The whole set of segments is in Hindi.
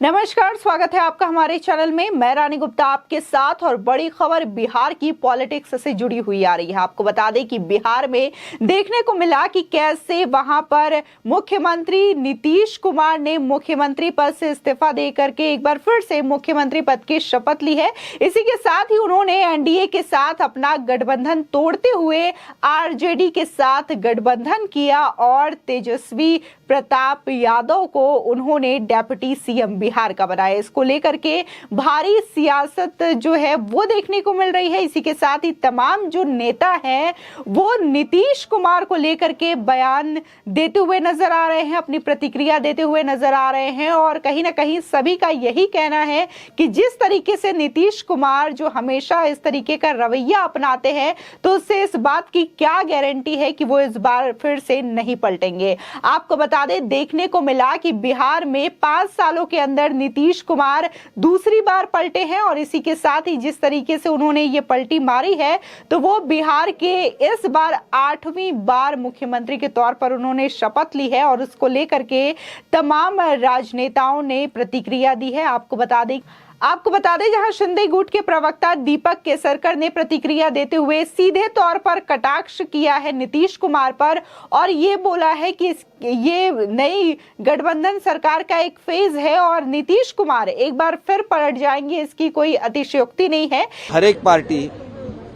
नमस्कार, स्वागत है आपका हमारे चैनल में। मैं रानी गुप्ता आपके साथ। और बड़ी खबर बिहार की पॉलिटिक्स से जुड़ी हुई आ रही है। आपको बता दें कि बिहार में देखने को मिला कि कैसे वहां पर मुख्यमंत्री नीतीश कुमार ने मुख्यमंत्री पद से इस्तीफा दे करके एक बार फिर से मुख्यमंत्री पद की शपथ ली है। इसी के साथ ही उन्होंने एनडीए के साथ अपना गठबंधन तोड़ते हुए आरजेडी के साथ गठबंधन किया और तेजस्वी प्रताप यादव को उन्होंने डेप्यूटी सीएम बिहार का बनाया। इसको लेकर के भारी सियासत जो है वो देखने को मिल रही है। इसी के साथ ही तमाम जो नेता हैं वो नीतीश कुमार को लेकर के बयान देते हुए नजर आ रहे हैं, अपनी प्रतिक्रिया देते हुए नजर आ रहे हैं। और कहीं ना कहीं सभी का यही कहना है कि जिस तरीके से नीतीश कुमार जो हमेशा इस तरीके का रवैया अपनाते हैं, तो उससे इस बात की क्या गारंटी है कि वो इस बार फिर से नहीं पलटेंगे। आपको बता दें, देखने को मिला कि बिहार में 5 सालों के अंदर नीतीश कुमार दूसरी बार पलटे हैं। और इसी के साथ ही जिस तरीके से उन्होंने ये पलटी मारी है, तो वो बिहार के इस बार 8वीं बार मुख्यमंत्री के तौर पर उन्होंने शपथ ली है। और उसको लेकर के तमाम राजनेताओं ने प्रतिक्रिया दी है। आपको बता दें जहां शिंदे गुट के प्रवक्ता दीपक केसरकर ने प्रतिक्रिया देते हुए सीधे तौर पर कटाक्ष किया है नीतीश कुमार पर और ये बोला है कि ये नई गठबंधन सरकार का एक फेज है और नीतीश कुमार एक बार फिर पलट जाएंगे, इसकी कोई अतिशयोक्ति नहीं है। हर एक पार्टी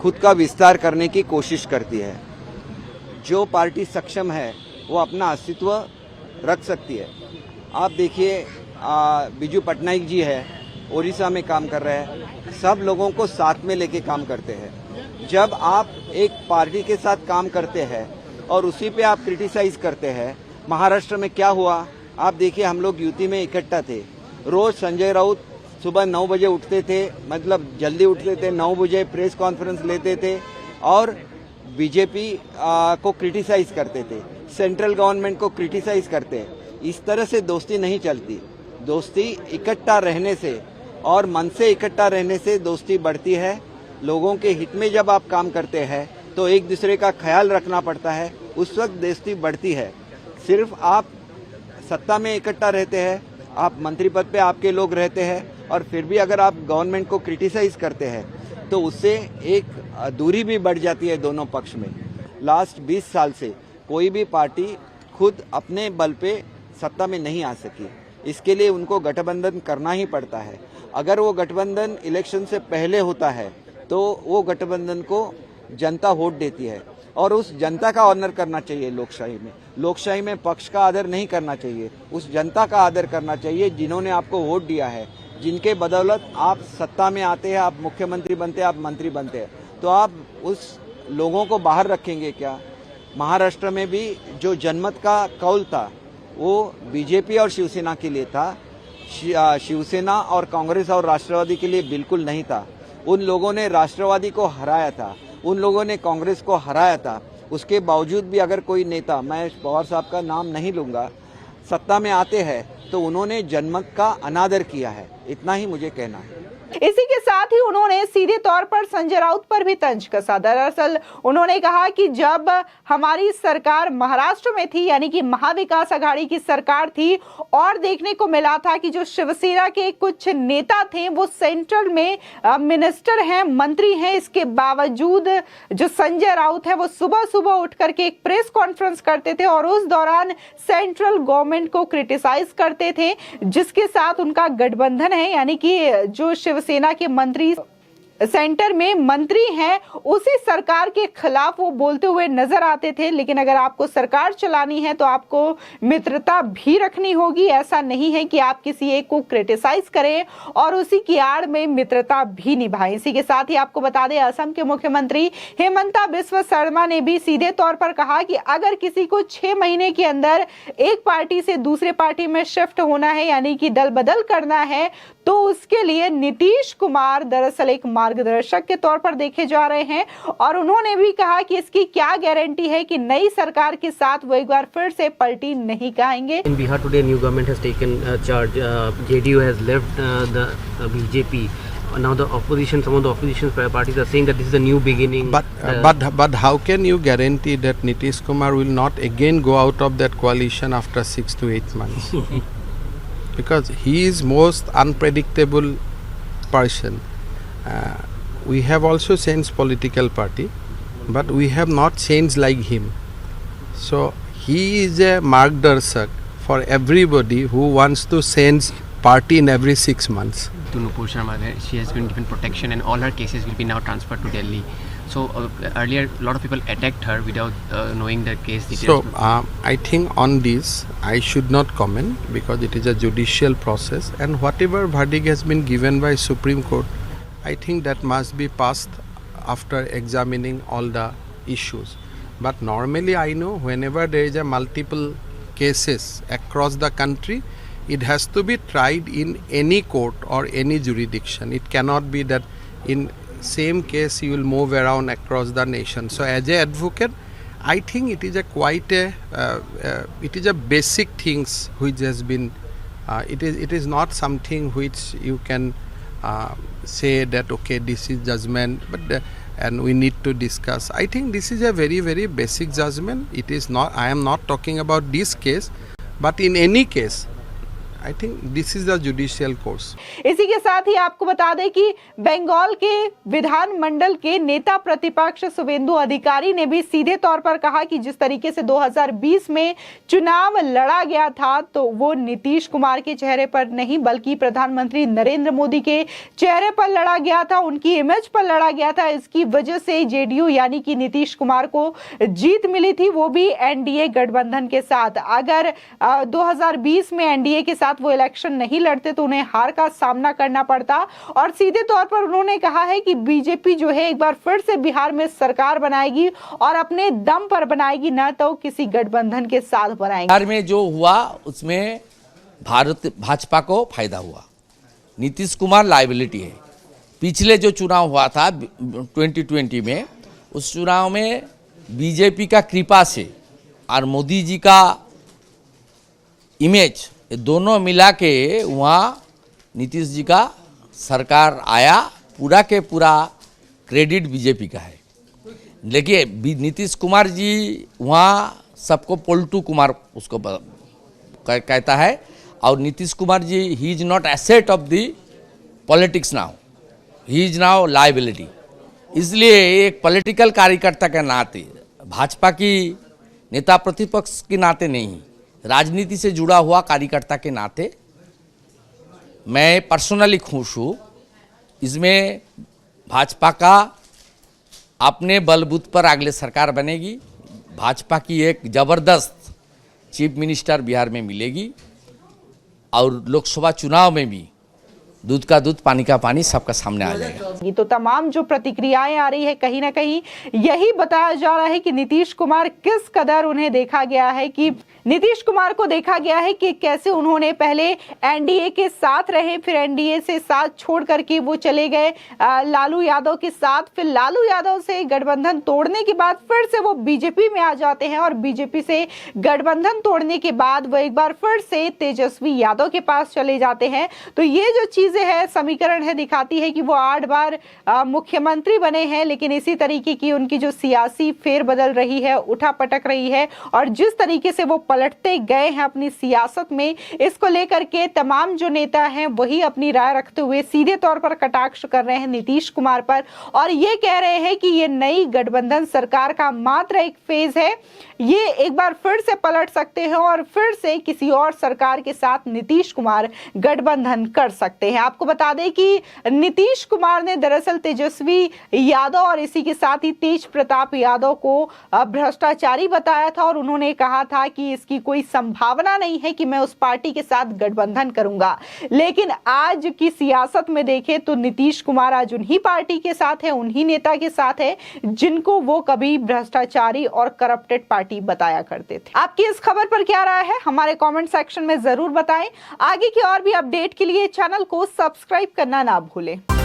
खुद का विस्तार करने की कोशिश करती है। जो पार्टी सक्षम है वो अपना अस्तित्व रख सकती है। आप देखिए, बीजू पटनायक जी है, ओडिशा में काम कर रहे हैं। सब लोगों को साथ में लेके काम करते हैं। जब आप एक पार्टी के साथ काम करते हैं और उसी पे आप क्रिटिसाइज करते हैं, महाराष्ट्र में क्या हुआ आप देखिए। हम लोग यूपी में इकट्ठा थे। रोज संजय राउत सुबह 9 बजे उठते थे, मतलब जल्दी उठते थे, 9 बजे प्रेस कॉन्फ्रेंस लेते थे और बीजेपी को क्रिटिसाइज करते थे, सेंट्रल गवर्नमेंट को क्रिटिसाइज करते। इस तरह से दोस्ती नहीं चलती। दोस्ती इकट्ठा रहने से और मन से इकट्ठा रहने से दोस्ती बढ़ती है। लोगों के हित में जब आप काम करते हैं तो एक दूसरे का ख्याल रखना पड़ता है, उस वक्त दोस्ती बढ़ती है। सिर्फ आप सत्ता में इकट्ठा रहते हैं, आप मंत्री पद पे आपके लोग रहते हैं और फिर भी अगर आप गवर्नमेंट को क्रिटिसाइज करते हैं तो उससे एक दूरी भी बढ़ जाती है दोनों पक्ष में। लास्ट 20 साल से कोई भी पार्टी खुद अपने बल पे सत्ता में नहीं आ सकी। इसके लिए उनको गठबंधन करना ही पड़ता है। अगर वो गठबंधन इलेक्शन से पहले होता है तो वो गठबंधन को जनता वोट देती है और उस जनता का ऑनर करना चाहिए। लोकशाही में पक्ष का आदर नहीं करना चाहिए, उस जनता का आदर करना चाहिए जिन्होंने आपको वोट दिया है, जिनके बदौलत आप सत्ता में आते हैं, आप मुख्यमंत्री बनते हैं, आप मंत्री बनते हैं। तो आप उस लोगों को बाहर रखेंगे क्या? महाराष्ट्र में भी जो जनमत का कौल था वो बीजेपी और शिवसेना के लिए था, शिवसेना और कांग्रेस और राष्ट्रवादी के लिए बिल्कुल नहीं था। उन लोगों ने राष्ट्रवादी को हराया था, उन लोगों ने कांग्रेस को हराया था। उसके बावजूद भी अगर कोई नेता, मैं पवार साहब का नाम नहीं लूंगा, सत्ता में आते हैं तो उन्होंने जनमत का अनादर किया है। इतना ही मुझे कहना है। इसी के साथ ही उन्होंने सीधे तौर पर संजय राउत पर भी तंज कसा। दरअसल उन्होंने कहा कि जब हमारी सरकार महाराष्ट्र में थी, यानी कि महाविकास आघाड़ी की सरकार थी, और देखने को मिला था कि जो शिवसेना के कुछ नेता थे वो सेंट्रल में मिनिस्टर हैं, मंत्री हैं, इसके बावजूद जो संजय राउत है वो सुबह सुबह उठ करके एक प्रेस कॉन्फ्रेंस करते थे और उस दौरान सेंट्रल गवर्नमेंट को क्रिटिसाइज करते थे जिसके साथ उनका गठबंधन है। यानी कि जो शिवसेना के मंत्री सेंटर में मंत्री हैं, उसी सरकार के खिलाफ वो बोलते हुए नजर आते थे। लेकिन अगर आपको सरकार चलानी है तो आपको मित्रता भी रखनी होगी। ऐसा नहीं है कि आप किसी एक को क्रिटिसाइज करें और उसी की आड़ में मित्रता भी निभाएं। इसी के साथ ही आपको बता दें, असम के मुख्यमंत्री हेमंता बिस्वा शर्मा ने भी सीधे तौर पर कहा कि अगर किसी को 6 महीने के अंदर एक पार्टी से दूसरे पार्टी में शिफ्ट होना है, यानी कि दल बदल करना है, तो उसके लिए नीतीश कुमार दरअसल एक मार्गदर्शक के तौर पर देखे जा रहे हैं। और उन्होंने भी कहा कि इसकी क्या गारंटी है कि नई सरकार के साथ वो एक बार फिर से पलटी नहीं खाएंगे। In Bihar today, new government has taken charge. JDU has left the BJP. Now the opposition, some of the opposition parties are saying that this is a new beginning. But how can you guarantee that Nitish Kumar will not again go out of that coalition after 6 to 8 months? because he is most unpredictable person. We have also changed political party, but we have not changed like him. So he is a margdarshak for everybody who wants to change party in every 6 months. To Nupur Sharma, she has been given protection and all her cases will be now transferred to Delhi. So earlier a lot of people attacked her without knowing the case details. So I think on this I should not comment because it is a judicial process, and whatever verdict has been given by Supreme Court, I think that must be passed after examining all the issues. But normally I know whenever there is a multiple cases across the country, it has to be tried in any court or any jurisdiction. It cannot be that in same case you will move around across the nation. So as an advocate, I think it is a quite a it is a basic things which has been it is not something which you can say that okay, this is judgment, but and we need to discuss. I think this is a very, very basic judgment. It is not, I am not talking about this case, but in any case I think this is the judicial course. इसी के साथ ही आपको बता दें कि बंगाल के विधानमंडल के नेता प्रतिपक्ष शुभेंदु अधिकारी ने भी सीधे तौर पर कहा कि जिस तरीके से 2020 में चुनाव लड़ा गया था तो वो नीतीश कुमार के चेहरे पर नहीं बल्कि प्रधानमंत्री नरेंद्र मोदी के चेहरे पर लड़ा गया था, उनकी इमेज पर लड़ा गया था। इसकी वजह से जेडीयू यानी कि नीतीश कुमार को जीत मिली थी, वो भी एनडीए गठबंधन के साथ। अगर 2020 में एनडीए के साथ वो इलेक्शन नहीं लड़ते तो उन्हें हार का सामना करना पड़ता। और सीधे तौर पर उन्होंने कहा है कि बीजेपी जो है एक बार फिर से बिहार में सरकार बनाएगी और अपने दम पर बनाएगी, न तो किसी गठबंधन के साथ बनाएगी। बिहार में जो हुआ उसमें भाजपा को फायदा हुआ, नीतीश कुमार लायबिलिटी है। पिछले जो चुनाव हुआ था 2020 में, उस चुनाव में बीजेपी का कृपा से और मोदी जी का इमेज, ये दोनों मिला के वहाँ नीतीश जी का सरकार आया। पूरा के पूरा क्रेडिट बीजेपी का है। लेकिन नीतीश कुमार जी वहाँ सबको पलटू कुमार उसको कहता है, और Nitish Kumar ji he is not asset of the politics now, he is now liability. इसलिए एक पॉलिटिकल कार्यकर्ता के नाते, भाजपा की नेता प्रतिपक्ष के नाते नहीं, राजनीति से जुड़ा हुआ कार्यकर्ता के नाते मैं पर्सनली खुश हूँ। इसमें भाजपा का अपने बलबूते पर अगले सरकार बनेगी। भाजपा की एक ज़बरदस्त चीफ मिनिस्टर बिहार में मिलेगी और लोकसभा चुनाव में भी दूध का दूध पानी का पानी सबका सामने आ जाएगा। तो तमाम जो प्रतिक्रियाएं आ रही है कहीं ना कहीं यही बताया जा रहा है कि नीतीश कुमार किस कदर उन्हें देखा गया है, कि नीतीश कुमार को देखा गया है कि कैसे उन्होंने पहले एनडीए के साथ रहे, फिर एनडीए से साथ छोड़ करके वो चले गए लालू यादव के साथ, फिर लालू यादव से गठबंधन तोड़ने के बाद फिर से वो बीजेपी में आ जाते हैं और बीजेपी से गठबंधन तोड़ने के बाद वो एक बार फिर से तेजस्वी यादव के पास चले जाते हैं। तो ये जो चीजें है, समीकरण है, दिखाती है कि वो 8 बार मुख्यमंत्री बने हैं, लेकिन इसी तरीके की उनकी जो सियासी फेरबदल रही है, उठा पटक रही है, और जिस तरीके से वो पलटते गए हैं अपनी सियासत में, इसको लेकर के तमाम जो नेता हैं वही अपनी राय रखते हुए सीधे तौर पर कटाक्ष कर रहे हैं नीतीश कुमार पर, और ये कह रहे हैं कि ये नई गठबंधन सरकार का मात्र एक फेज है, ये एक बार फिर से पलट सकते हैं और फिर से किसी और सरकार के साथ नीतीश कुमार गठबंधन कर सकते हैं। आपको बता दें कि नीतीश कुमार ने दरअसल तेजस्वी यादव और इसी के साथ ही तेज प्रताप यादव को भ्रष्टाचारी बताया था, और उन्होंने कहा था कि इसकी कोई संभावना नहीं है कि मैं उस पार्टी के साथ गठबंधन करूंगा। लेकिन आज की सियासत में देखें तो नीतीश कुमार आज उन्हीं पार्टी के साथ है, उन्हीं नेता के साथ है जिनको वो कभी भ्रष्टाचारी और करप्टेड पार्टी बताया करते थे। आपकी इस खबर पर क्या राय है, हमारे कमेंट सेक्शन में जरूर बताएं। आगे की और भी अपडेट के लिए चैनल को सब्सक्राइब करना ना भूलें।